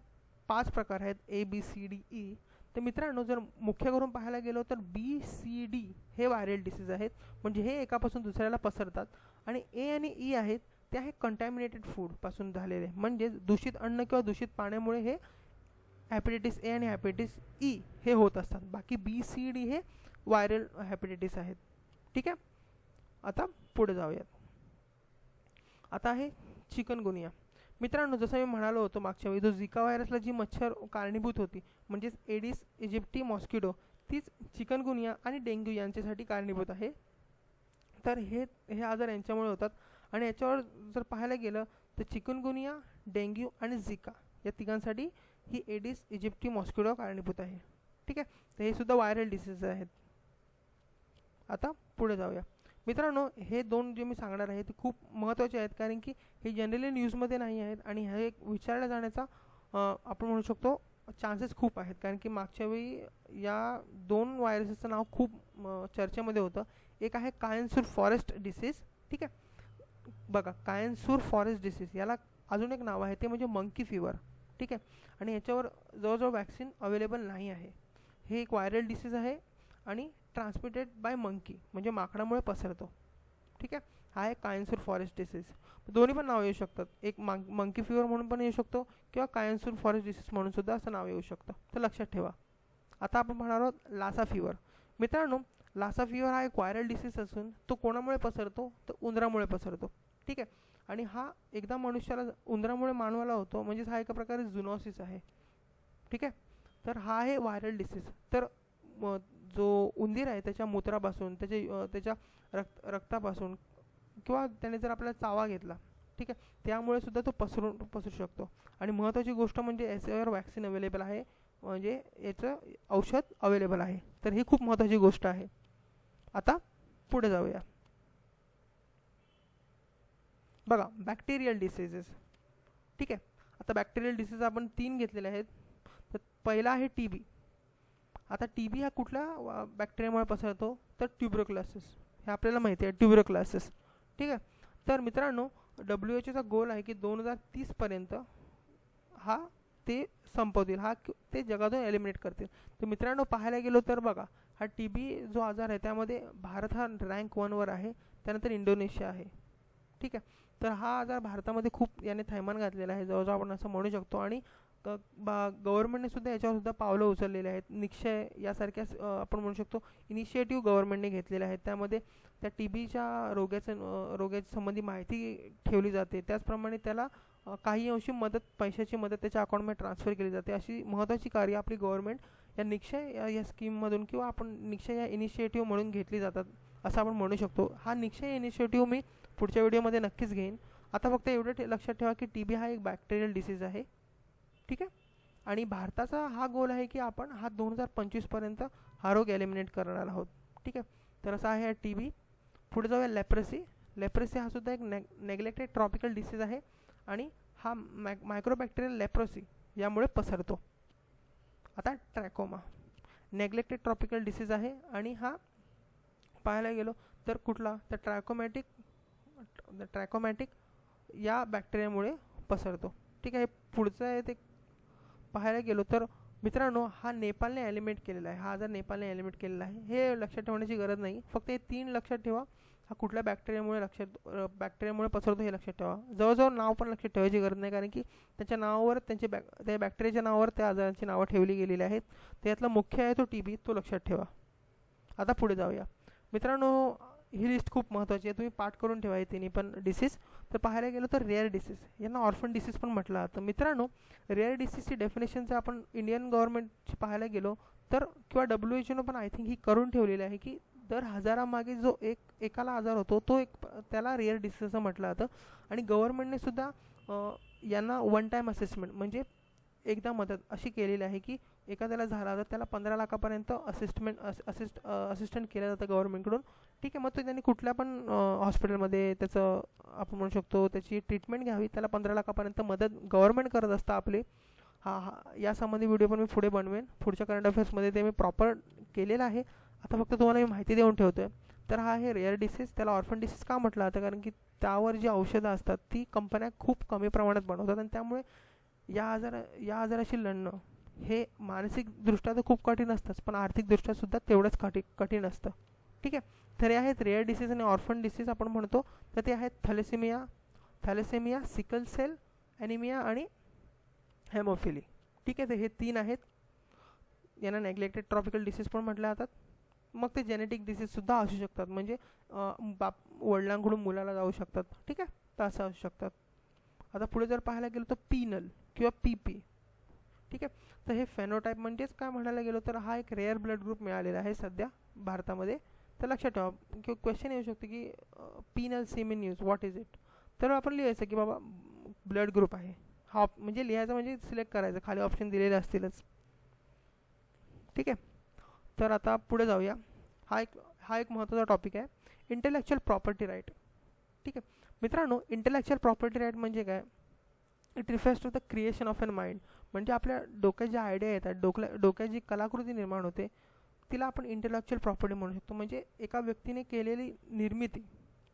5 प्रकार आहेत, ABCDE. तर मित्रांनो, जर मुख्य करून पाहायला गेलो तर BCD हे व्हायरल डिसीज आहेत, म्हणजे हे एकापासून दुसऱ्याला पसरतात. आणि A आणि E आहेत ते आहे कंटॅमिनेटेड फूडपासून झालेले, म्हणजे दूषित अन्न किंवा दूषित पाण्यामुळे हे हॅपेटायटिस A आणि हॅपेटायटिस E हे होत असतात. बाकी BCD हे व्हायरल हॅपेटायटिस आहेत. ठीक आहे. आता पुढे जाऊयात. आता आहे चिकनगुनिया. मित्रांनो, जसं मी म्हणालो होतो मागच्या वेळी, जो झिका व्हायरसला जी मच्छर कारणीभूत होती म्हणजेच एडिस इजिप्टी मॉस्किटो, तीच चिकनगुनिया आणि डेंग्यू यांच्यासाठी कारणीभूत आहे. तर हे आजार यांच्यामुळे होतात. आणि याच्यावर जर पाहायला गेलं तर चिकनगुनिया, डेंग्यू आणि झिका या तिघांसाठी ही एडिस इजिप्टी मॉस्किटो कारणीभूत आहे. ठीक आहे. तर हे सुद्धा व्हायरल डिसीज आहेत. आता पुढे जाऊया मित्रांनो. हे दोन जे मी सांगणार आहे ते खूप महत्त्वाचे आहेत, कारण की हे जनरली न्यूजमध्ये नाही आहेत आणि हे एक विचारल्या जाण्याचा आपण म्हणू शकतो चान्सेस खूप आहेत, कारण की मागच्या वेळी या दोन व्हायरसेसचं नाव खूप चर्चेमध्ये होतं. एक आहे कायनसूर फॉरेस्ट डिसीज. ठीक आहे, बघा कायनसूर फॉरेस्ट डिसीज याला अजून एक नाव आहे, ते म्हणजे मंकी फिवर. ठीक आहे, आणि याच्यावर जवळजवळ वॅक्सिन अवेलेबल नाही आहे. हे एक व्हायरल डिसीज आहे आणि ट्रान्समिटेड बाय मंकी म्हणजे माकडामुळे पसरतो. ठीक आहे, हा आहे कायनसूर फॉरेस्ट डिसीज. दोन्ही पण नाव येऊ शकतात, एक मंकी फिवर म्हणून पण येऊ शकतो किंवा कायनसूर फॉरेस्ट डिसीज म्हणून सुद्धा असं नाव येऊ शकतं, तर लक्षात ठेवा. आता आपण पाहणार आहोत लासा फिवर. मित्रांनो, लासा फिवर हा एक व्हायरल डिसीज असून तो कोणामुळे पसरतो, तर उंदरामुळे पसरतो. ठीक आहे, आणि हा एकदा मनुष्याला उंदरामुळे मानवाला होतो, म्हणजेच हा एका प्रकारे झुनॉसिस आहे. ठीक आहे, तर हा आहे व्हायरल डिसीज. तर जो उंदीर आहे त्याच्या मूत्रापासून त्याच्या रक्तापासून किंवा त्याने जर आपल्याला चावा घेतला, ठीक आहे, त्यामुळे सुद्धा तो पसरू शकतो. आणि महत्त्वाची गोष्ट म्हणजे याच्यावर वॅक्सिन अवेलेबल आहे, म्हणजे याचं औषध अवेलेबल आहे. तर ही खूप महत्त्वाची गोष्ट आहे. आता पुढे जाऊया. बघा बॅक्टेरियल डिसीजेस. ठीक आहे, आता बॅक्टेरियल डिसीज आपण 3 घेतलेले आहेत. तर पहिला आहे TB. आता TB हा कुठल्या बॅक्टेरियामुळे पसरतो, तर ट्युबरक्युलोसिस. हे आपल्याला माहिती आहे, ट्युबरक्युलोसिस. ठीक आहे, तर मित्रांनो WHOचा गोल आहे की 2030पर्यंत हा ते संपवतील, ते जगातून एलिमिनेट करतील. तर मित्रांनो पाहायला गेलो तर बघा, हा TB जो आजार आहे त्यामध्ये भारत हा रँक 1वर आहे, त्यानंतर इंडोनेशिया आहे. ठीक आहे, तर हा आजार भारतामध्ये खूप याने थैमान घातलेला आहे, जवळजवळ आपण असं म्हणू शकतो. आणि गव्हर्नमेंटने सुद्धा याच्यावर सुद्धा पावलं उचललेले आहेत. निक्षय यासारख्या आपण म्हणू शकतो इनिशिएटिव्ह गव्हर्नमेंटने घेतलेले आहेत. त्यामध्ये त्या TBच्या रोगाच्या संबंधी माहिती ठेवली जाते. त्याचप्रमाणे त्याला काही अंशी पैशाची मदत त्याच्या अकाउंटमध्ये ट्रान्सफर केली जाते. अशी महत्त्वाची कार्य आपली गव्हर्नमेंट या निक्षय या स्कीममधून किंवा आपण निक्षय या इनिशिएटिव्ह म्हणून घेतली जातात, असं आपण म्हणू शकतो. हा निक्षय इनिशिएटिव्ह मी पुढच्या व्हिडिओमध्ये नक्कीच घेईन. आता फक्त एवढं लक्षात ठेवा की TB हा एक बॅक्टेरियल डिसीज आहे. ठीक आहे, आणि भारताचा हा गोल आहे की आपण हा 2025पर्यंत हा रोग एलिमिनेट करणार आहोत. ठीक आहे, तर असा आहे TB. पुढे जाऊया लेप्रेसी. लेप्रेसी हा सुद्धा एक नेग्लेक्टेड ट्रॉपिकल डिसीज आहे आणि हा मायक्रोबॅक्टेरियल लेप्रोसी यामुळे पसरतो. आता ट्रॅकोमा नेग्लेक्टेड ट्रॉपिकल डिसीज आहे आणि हा पाहायला गेलो तर कुठला, तर ट्रॅकोमॅटिक या बॅक्टेरियामुळे पसरतो. ठीक आहे, पुढचं आहे ते पाहायला गेलो तर मित्रांनो हा नेपाळने एलिमिनेट केलेला आहे. हा आजार नेपाळने एलिमिनेट केलेला आहे. हे लक्षात ठेवण्याची गरज नाही, फक्त हे 3 लक्षात ठेवा. हा कुठल्या बॅक्टेरियामुळे पसरतो हे लक्षात ठेवा. जवळजवळ नाव पण लक्षात ठेवायची गरज नाही, कारण की त्याच्या नावावर त्या बॅक्टेरियाच्या नावावर त्या आजारांची नावं ठेवली गेलेली आहेत. त्यातला मुख्य आहे तो TB, तो लक्षात ठेवा. आता पुढे जाऊया मित्रांनो. ही लिस्ट खूप महत्त्वाची आहे, तुम्ही पाठ करून ठेवा. तिन्ही पण डिसीज. तर पाहायला गेलो तर रेअर डिसीज, यांना ऑर्फन डिसीज पण म्हटलं जातं. मित्रांनो रेअर डिसीजची डेफिनेशन जर आपण इंडियन गव्हर्नमेंटची पाहायला गेलो तर किंवा WHO पण आय थिंक ही करून ठेवलेली आहे की दर हजारामागे जो एकाला आजार होतो तो त्याला रेअर डिसीज असं म्हटलं जातं. आणि गव्हर्नमेंटने सुद्धा यांना वन टाईम असेसमेंट म्हणजे एकदा मदत अशी केलेली आहे की एखाद्याला झाला तर त्याला 15 लाखापर्यंत असिस्टंट केलं जातं गव्हर्नमेंटकडून. ठीक आहे, मग तो त्यांनी कुठल्या पण हॉस्पिटलमध्ये त्याचं आपण म्हणू शकतो त्याची ट्रीटमेंट घ्यावी, त्याला 15 लाखापर्यंत मदत गव्हर्नमेंट करत असतं आपले. यासंबंधी व्हिडिओ पण मी पुढे बनवेन, पुढच्या करंट अफेअर्समध्ये ते मी प्रॉपर केलेलं आहे. आता फक्त तुम्हाला मी माहिती देऊन ठेवतो आहे. तर हा आहे रेअर डिसीज. त्याला ऑर्फन डिसीज का म्हटलं जातं, कारण की त्यावर जी औषधं असतात ती कंपन्या खूप कमी प्रमाणात बनवतात आणि त्यामुळे या आजाराशी लढणं हे मानसिकदृष्ट्या तर खूप कठीण असतंच, पण आर्थिकदृष्ट्या सुद्धा तेवढंच कठीण असतं. ठीक आहे, तर हे आहेत रेअर डिसीज आणि ऑर्फन डिसीज आपण म्हणतो. तर ते आहेत थॅलेसेमिया, सिकल सेल ॲनिमिया आणि हेमोफिली. ठीक आहे, तर हे 3 आहेत. यांना नेग्लेक्टेड ट्रॉपिकल डिसीज पण म्हटलं जातात. मग ते जेनेटिक डिसीजसुद्धा असू शकतात, म्हणजे वडिलांकडून मुलाला जाऊ शकतात. ठीक आहे, तर असं असू शकतात. आता पुढे जर पाहायला गेलो तर पीनल किंवा PP. ठीक आहे, तर हे फेनोटाईप म्हणजेच काय म्हणायला गेलो तर हा एक रेअर ब्लड ग्रुप मिळालेला आहे सध्या भारतामध्ये. तर लक्षात ठेवा किंवा क्वेश्चन येऊ शकतो की पीनल सेमिन न्यूज व्हॉट इज इट. तर आपण लिहायचं की बाबा ब्लड ग्रुप आहे हा, म्हणजे लिहायचं म्हणजे सिलेक्ट करायचं, खाली ऑप्शन दिलेले असतीलच. ठीक आहे, तर आता पुढे जाऊया. हा एक महत्त्वाचा टॉपिक आहे, इंटेलेक्च्युअल प्रॉपर्टी राईट. ठीक आहे मित्रांनो, इंटेलेक्च्युअल प्रॉपर्टी राईट म्हणजे काय? It refers to the creation of an mind. म्हणजे आपल्या डोक्यात ज्या आयडिया येतात, डोक्यात जी कलाकृती निर्माण होते तिला आपण इंटेलेक्च्युअल प्रॉपर्टी म्हणू शकतो. म्हणजे एका व्यक्तीने केलेली निर्मिती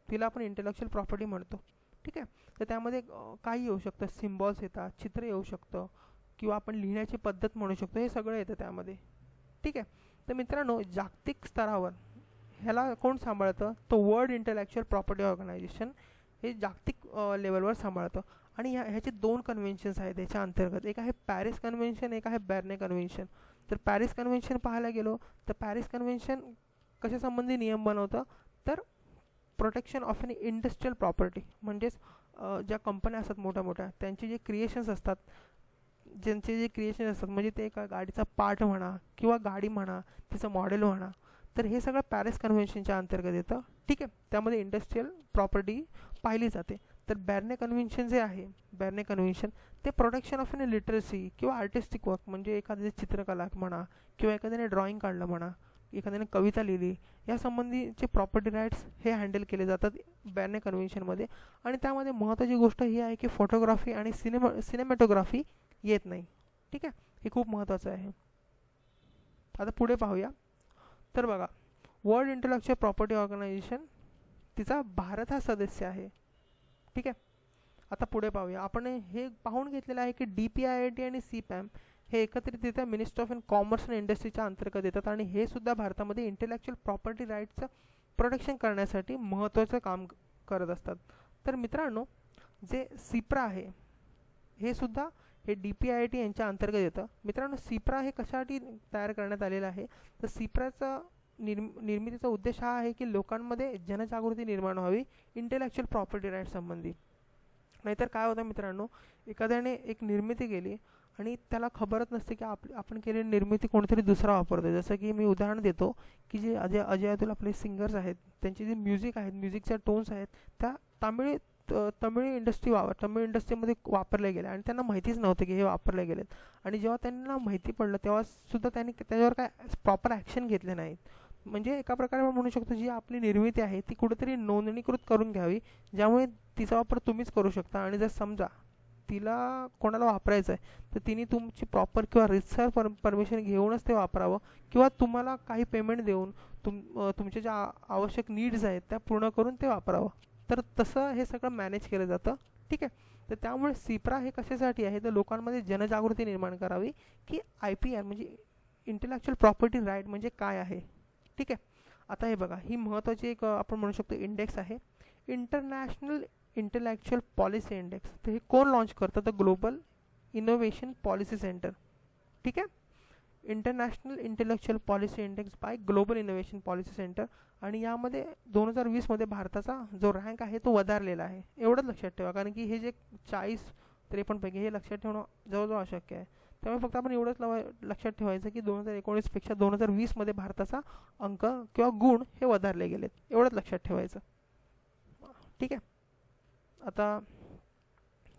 तिला आपण इंटेलेक्च्युअल प्रॉपर्टी म्हणतो. ठीक आहे. तर त्यामध्ये काही येऊ शकतं, सिम्बॉल्स येतात, चित्र येऊ शकतं, किंवा आपण लिहिण्याची पद्धत म्हणू शकतो, हे सगळं येतं त्यामध्ये. ठीक आहे. तर मित्रांनो, जागतिक स्तरावर ह्याला कोण सांभाळतं? तो वर्ल्ड इंटेलेक्च्युअल प्रॉपर्टी ऑर्गनायझेशन हे जागतिक लेवलवर सांभाळतं. आणि ह्याचे 2 कन्व्हेन्शन्स आहेत याच्या अंतर्गत. एक आहे पॅरिस कन्व्हेन्शन, एक आहे बर्ने कन्व्हेन्शन. तर पॅरिस कन्व्हेन्शन पाहायला गेलो तर पॅरिस कन्व्हेन्शन कशासंबंधी नियम बनवतं? तर protection of an industrial property. म्हणजेच ज्या कंपन्या असतात मोठ्या मोठ्या, त्यांचे जे क्रिएशन्स असतात, म्हणजे ते एका गाडीचा पार्ट म्हणा किंवा गाडी म्हणा, तिचं मॉडेल म्हणा, तर हे सगळं पॅरिस कन्व्हेन्शनच्या अंतर्गत येतं. ठीक आहे. त्यामध्ये इंडस्ट्रियल प्रॉपर्टी पाहिली जाते. तर बर्ने कन्व्हेन्शन जे आहे, बर्ने कन्व्हेन्शन ते प्रोटेक्शन ऑफ एन लिटरसी किंवा आर्टिस्टिक वर्क, म्हणजे एखाद्याची चित्रकला म्हणा किंवा एखाद्याने ड्रॉइंग काढलं म्हणा, एखाद्याने कविता लिहिली, या संबंधीचे प्रॉपर्टी राईट्स हे हँडल केले जातात बर्ने कन्व्हेन्शनमध्ये. आणि त्यामध्ये महत्त्वाची गोष्ट ही आहे की फोटोग्राफी आणि सिनेमॅटोग्राफी येत नाही. ठीक आहे. हे खूप महत्त्वाचं आहे. आता पुढे पाहूया. तर बघा, वर्ल्ड इंटेलेक्च्युअल प्रॉपर्टी ऑर्गनायझेशन, तिचा भारत हा सदस्य आहे. ठीक आहे. आता पुढे पाहूया. आपण हे पाहून घेतलेलं आहे की DPIIT आणि CPAM हे एकत्रितरित्या मिनिस्ट्री ऑफ कॉमर्स अँड इंडस्ट्रीच्या अंतर्गत येतात आणि हे सुद्धा भारतामध्ये इंटेलेक्च्युअल प्रॉपर्टी राईट्सचं प्रोटेक्शन करण्यासाठी महत्त्वाचं काम करत असतात. तर मित्रांनो, जे सिप्रा आहे हे सुद्धा हे DPIIT यांच्या अंतर्गत येतं. मित्रांनो, सिप्रा हे कशासाठी तयार करण्यात आलेलं आहे? तर सिप्राचा निर्मितीचा उद्देश हा आहे की लोकांमध्ये जनजागृती निर्माण व्हावी इंटेलेक्च्युअल प्रॉपर्टी राईट संबंधी. नाहीतर काय होतं मित्रांनो, एखाद्याने एक निर्मिती केली आणि त्याला खबरच नसते की आपण केलेली निर्मिती कोणीतरी दुसरा वापरतो. जसं की मी उदाहरण देतो की जे अजय अतुल आपले सिंगर्स आहेत, त्यांचे जे म्युझिक आहेत, म्युझिकच्या टोन्स आहेत, त्या तमिळ इंडस्ट्रीमध्ये वापरले गेले आणि त्यांना माहितीच नव्हतं की हे वापरले गेलेत. आणि जेव्हा त्यांना माहिती पडलं तेव्हा सुद्धा त्यांनी त्याच्यावर काय प्रॉपर ॲक्शन घेतले नाहीत. म्हणजे एका प्रकारे आपण म्हणू शकतो, जी आपली निर्मिती आहे ती कुठेतरी नोंदणीकृत करून घ्यावी, ज्यामुळे तिचा वापर तुम्हीच करू शकता. आणि जर समजा तिला कोणाला वापरायचं आहे तर तिने तुमची प्रॉपर किंवा रितसर परमिशन घेऊनच ते वापरावं, किंवा तुम्हाला काही पेमेंट देऊन तुमच्या ज्या आवश्यक नीड्स आहेत त्या पूर्ण करून ते वापरावं. तर तसं हे सगळं मॅनेज केलं जातं. ठीक आहे. तर त्यामुळे सिप्रा हे कशासाठी आहे? तर लोकांमध्ये जनजागृती निर्माण करावी की IPR म्हणजे इंटेलेक्च्युअल प्रॉपर्टी राईट म्हणजे काय आहे. ठीक आहे. आता हे बघा, ही महत्त्वाची एक आपण म्हणू शकतो इंडेक्स आहे, इंटरनॅशनल इंटेलेक्च्युअल पॉलिसी इंडेक्स. तर हे कोण लॉन्च करतं? तर ग्लोबल इनोव्हेशन पॉलिसी सेंटर. ठीक आहे. International intellectual policy index bye global innovation policy centre. आणि यामध्ये 2020मध्ये भारताचा जो रँक आहे तो वधारलेला आहे. एवढंच लक्षात ठेवा, कारण की हे जे 40-53 पैकी हे लक्षात ठेवणं जवळजवळ अशक्य आहे. त्यामुळे फक्त आपण एवढंच लक्षात ठेवायचं की 2019पेक्षा 2020मध्ये भारताचा अंक किंवा गुण हे वधारले गेलेत. एवढंच लक्षात ठेवायचं. ठीक आहे. आता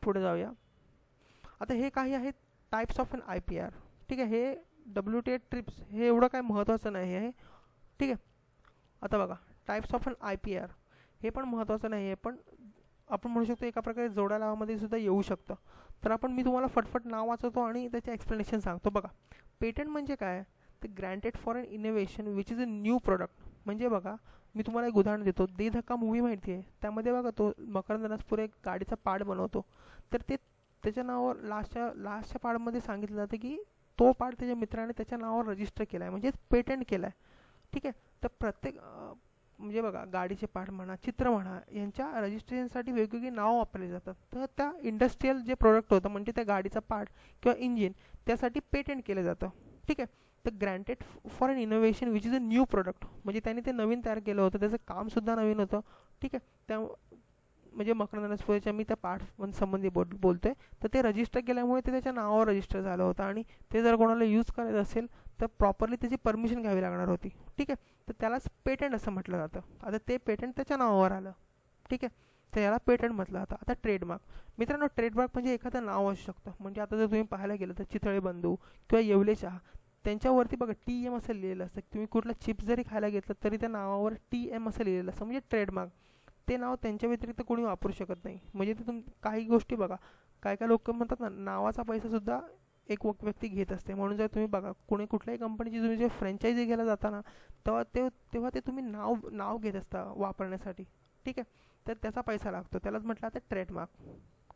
पुढे जाऊया. आता हे काही आहेत टाईप्स ऑफ एन IPR. ठीक आहे. हे WTA ट्रिप्स हे एवढं काय महत्त्वाचं नाही आहे. ठीक आहे. आता बघा, टाईप्स ऑफ एन IPR हे पण महत्त्वाचं नाही आहे, पण आपण म्हणू शकतो एका प्रकारे जोड्या लावामध्ये सुद्धा येऊ शकतं. तर मी तुम्हाला फटफट नाव वाचवतो आणि त्याचे एक्सप्लेनेशन सांगतो. बघा, पेटंट म्हणजे काय? तर granted for an innovation which is a new product. म्हणजे बघा, मी तुम्हाला एक उदाहरण देतो. दे धक्का मूवी माहिती आहे, त्यामध्ये बघा तो मकरंद अनासपुर एक गाडीचा पार्ट बनवतो. तर त्याच्या नावावर लास्टच्या पार्टमध्ये सांगितलं जातं की तो पार्ट त्याच्या मित्राने त्याच्या नावावर रजिस्टर केला आहे, म्हणजे पेटंट केला आहे. ठीक आहे. तर प्रत्येक म्हणजे बघा, गाडीचे पार्ट म्हणा, चित्र म्हणा, यांच्या रजिस्ट्रेशनसाठी वेगवेगळी नावं वापरली जातात. तर त्या इंडस्ट्रियल जे प्रोडक्ट होतं, म्हणजे त्या गाडीचा पार्ट किंवा इंजिन, त्यासाठी पेटंट केलं जातं. ठीक आहे. तर granted for an innovation which is a new product, म्हणजे त्यांनी ते नवीन तयार केलं होतं, त्याचं कामसुद्धा नवीन होतं. ठीक आहे. त्या म्हणजे मकरंद अनासपुरेच्या मी त्या पार्ट संबंधी बोलतोय. तर ते रजिस्टर केल्यामुळे ते त्याच्या नावावर रजिस्टर झालं होतं आणि ते जर कोणाला यूज करायचं असेल तर प्रॉपरली त्याची परमिशन घ्यावी लागणार होती. ठीक आहे. तर त्यालाच पेटंट असं म्हटलं जातं. आता ते पेटंट त्याच्या नावावर आलं. ठीक आहे. तर याला पेटंट म्हटलं जातं. आता ट्रेडमार्क. मित्रांनो, ट्रेडमार्क म्हणजे एखादं नाव असू शकतं. म्हणजे आता जर तुम्ही पाहायला गेलं तर चितळे बंधू किंवा येवले चहा, त्यांच्यावरती बघा TM असं लिहिलेलं असतं. तुम्ही कुठला चिप्स जरी खायला घेतलं तरी त्या नावावर TM असं लिहिलेलं असतं, म्हणजे ट्रेडमार्क. ते नाव त्यांच्या व्यतिरिक्त कोणी वापरू शकत नाही. म्हणजे ते काही गोष्टी बघा, काय काय लोक म्हणतात ना, नावाचा पैसासुद्धा एक व्यक्ती घेत असते. म्हणून जर तुम्ही बघा कुठल्याही कंपनीची तुम्ही जे फ्रँचायझी घ्यायला जाता ना, तेव्हा ते तुम्ही नाव घेत असता वापरण्यासाठी. ठीक आहे, तर त्याचा पैसा लागतो, त्यालाच म्हटलं आता ट्रेडमार्क.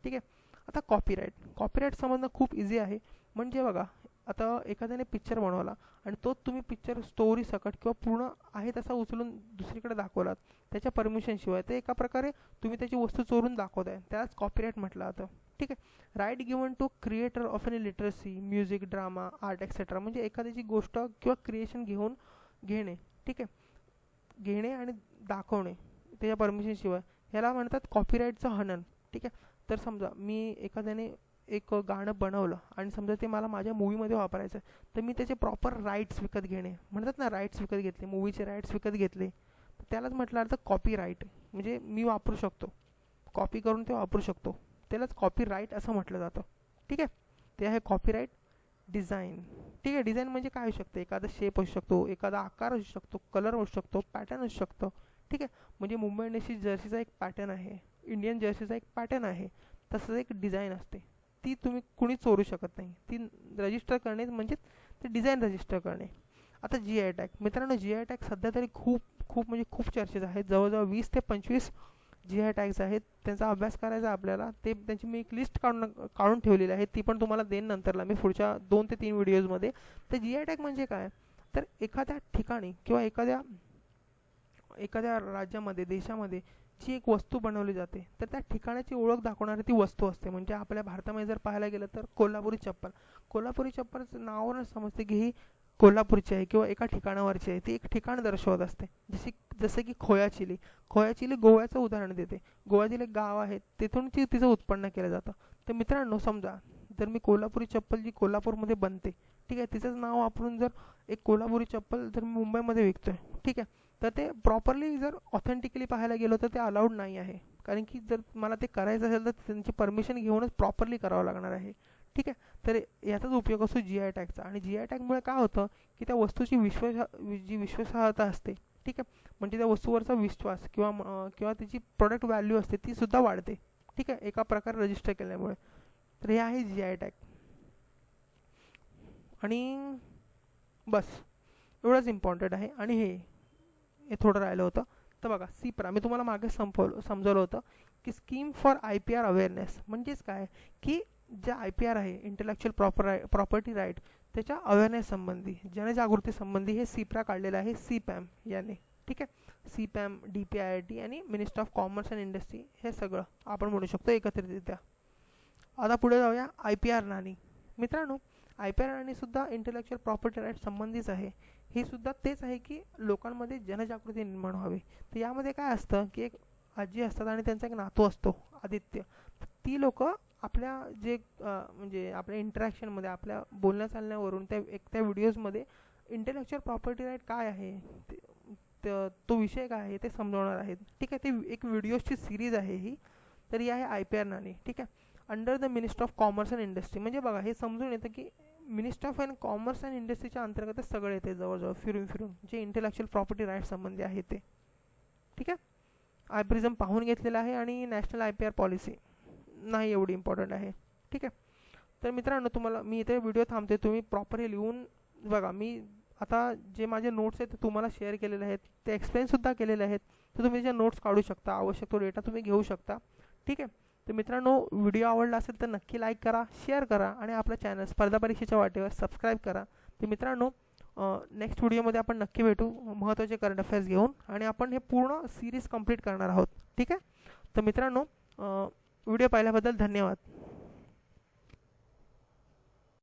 ठीक आहे. आता कॉपीराईट समजणं खूप इझी आहे. म्हणजे बघा, आता एखाद्याने पिक्चर बनवला आणि तोच तुम्ही पिक्चर स्टोरी सकट किंवा पूर्ण आहे तसा उचलून दुसरीकडे दाखवलात त्याच्या परमिशनशिवाय, ते एका प्रकारे तुम्ही त्याची वस्तू चोरून दाखवताय, त्यालाच कॉपीराईट म्हटलं जातं. ठीक आहे. Right given to creator of any literacy, music, drama, art etcetera, म्हणजे एखाद्याची गोष्ट किंवा क्रिएशन घेणे. ठीक आहे, घेणे आणि दाखवणे त्याच्या परमिशनशिवाय, ह्याला म्हणतात कॉपीराईटचं हनन. ठीक आहे. तर समजा मी एखाद्याने एक गाणं बनवलं आणि समजा ते मला माझ्या मूवीमध्ये वापरायचं आहे, तर मी त्याचे प्रॉपर राईट्स विकत घेणे, म्हणतात ना राईट्स विकत घेतले, मूवीचे राईट्स विकत घेतले, तर त्यालाच म्हटलं जातं कॉपीराईट. म्हणजे मी वापरू शकतो, कॉपी करून ते वापरू शकतो, त्यालाच कॉपीराईट असं म्हटलं जातं. ठीक आहे. ते आहे कॉपीराईट. डिझाईन. ठीक आहे. डिझाईन म्हणजे काय असू शकतं, एखादा शेप असू शकतो, एखादा आकार असू शकतो, कलर असू शकतो, पॅटर्न असू शकतो. ठीक आहे. म्हणजे मुंबई इंडियन्सची जर्सीचा एक पॅटर्न आहे, इंडियन जर्सीचा एक पॅटर्न आहे, तसंच एक डिझाईन असते. ती तुम्ही कुणी चोरू शकत नाही. ती रजिस्टर करणे म्हणजे ते डिझाईन रजिस्टर करणे. आता GI टॅग. मित्रांनो, GI टॅग सध्या तरी खूप म्हणजे खूप चर्चेत आहेत. जवळजवळ 20 ते 25 GI टॅग्स आहेत. त्यांचा अभ्यास करायचा आपल्याला. त्यांची मी एक लिस्ट काढून ठेवलेली आहे, ती पण तुम्हाला देईन नंतरला मी पुढच्या 2 ते 3 व्हिडिओजमध्ये. तर GI टॅग म्हणजे काय, तर एखाद्या ठिकाणी किंवा एखाद्या राज्यामध्ये, देशामध्ये जी एक वस्तू बनवली जाते, तर त्या ठिकाणाची ओळख दाखवणारी ती वस्तू असते. म्हणजे आपल्या भारतामध्ये जर पाहायला गेलं तर कोल्हापुरी चप्पल नावावरच समजते की ही कोल्हापूरची आहे किंवा एका ठिकाणावरची आहे. ती एक ठिकाण दर्शवत असते. जसे की खोया चिली गोव्याचं उदाहरण देते. गोव्यातील एक गाव आहे, तिथून तिचं उत्पन्न केलं जातं. तर मित्रांनो, समजा जर मी कोल्हापुरी चप्पल जी कोल्हापूरमध्ये बनते, ठीक आहे, तिचंच नाव वापरून जर एक कोल्हापुरी चप्पल जर मी मुंबईमध्ये विकतोय, ठीक आहे, तर ते प्रॉपरली जर ऑथेंटिकली पाहायला गेलो तर ते अलाउड नाही आहे. कारण की जर मला ते करायचं असेल तर त्यांची परमिशन घेऊनच प्रॉपरली करावं लागणार आहे. ठीक आहे. तर याचाच उपयोग असतो GI टॅगचा. आणि GI टॅगमुळे काय होतं की त्या वस्तूची जी विश्वासार्हता असते, ठीक आहे, म्हणजे त्या वस्तूवरचा विश्वास किंवा त्याची प्रोडक्ट व्हॅल्यू असते ती सुद्धा वाढते. ठीक आहे, एका प्रकारे रजिस्टर केल्यामुळे. तर हे आहे GI टॅग. आणि बस एवढंच इम्पॉर्टंट आहे. आणि हे थोडं राहिलं होतं. तर बघा, सिप्रा मी तुम्हाला मागे समजवलं होतं की स्कीम फॉर IPR अवेअरनेस. म्हणजेच काय की जे IPR आहे, इंटेलेक्च्युअल प्रॉपर्टी राईट, त्याच्या अवेअरनेस संबंधी, जनजागृती संबंधी हे सिप्रा काढलेलं आहे CPAM याने. ठीक आहे. CPAM, DPIIT आणि minister of commerce and industry, हे सगळं आपण म्हणू शकतो एकत्रितरित्या. आता पुढे जाऊया IPR नाणी. मित्रांनो, IPR नाणी सुद्धा इंटेलेक्च्युअल प्रॉपर्टी राईट संबंधीच आहे. हे सुद्धा तेच आहे की लोकांमध्ये जनजागृती निर्माण व्हावी. तर यामध्ये काय असतं की एक आजी असतात आणि त्यांचा एक नातू असतो, आदित्य. ती लोक आपल्या म्हणजे आपल्या इंटरॅक्शनमध्ये, आपल्या बोलण्या चालण्यावरून त्या व्हिडिओजमध्ये इंटेलेक्च्युअल प्रॉपर्टी राईट काय आहे, तो विषय काय आहे ते समजवणार आहेत. ठीक आहे. ती एक व्हिडिओजची सिरीज आहे ही. तर ही आहे IPR नाणी. ठीक आहे. Under the minister of commerce and industry. म्हणजे बघा, हे समजून येतं की मिनिस्टर ऑफ कॉमर्स अँड इंडस्ट्रीच्या अंतर्गतच सगळं येते जवळजवळ फिरून जे इंटेलेक्च्युअल प्रॉपर्टी राईट संबंधी आहे ते. ठीक आहे. आयप्रिझम पाहून घेतलेलं आहे. आणि नॅशनल IPR पॉलिसी नाही एवढी इम्पॉर्टंट आहे. ठीक आहे. तर मित्रांनो, मी इथे व्हिडिओ थांबते. तुम्ही प्रॉपर हे लिहून बघा. मी आता जे माझे नोट्स आहेत ते तुम्हाला शेअर केलेले आहेत, ते एक्सप्लेनसुद्धा केलेले आहेत. तर तुम्ही त्याचे नोट्स काढू शकता, आवश्यक तो डेटा तुम्ही घेऊ शकता. ठीक आहे. तर मित्रांनो, व्हिडिओ आवडला असेल तर नक्की लाईक करा, शेअर करा आणि आपलं चॅनल स्पर्धा परीक्षेच्या वाटेवर सबस्क्राईब करा. तर मित्रांनो, नेक्स्ट व्हिडिओमध्ये आपण नक्की भेटू महत्त्वाचे करंट अफेअर्स घेऊन, आणि आपण हे पूर्ण सिरीज कंप्लीट करणार आहोत. ठीक आहे. तर मित्रांनो, व्हिडिओ पाहिल्याबद्दल धन्यवाद.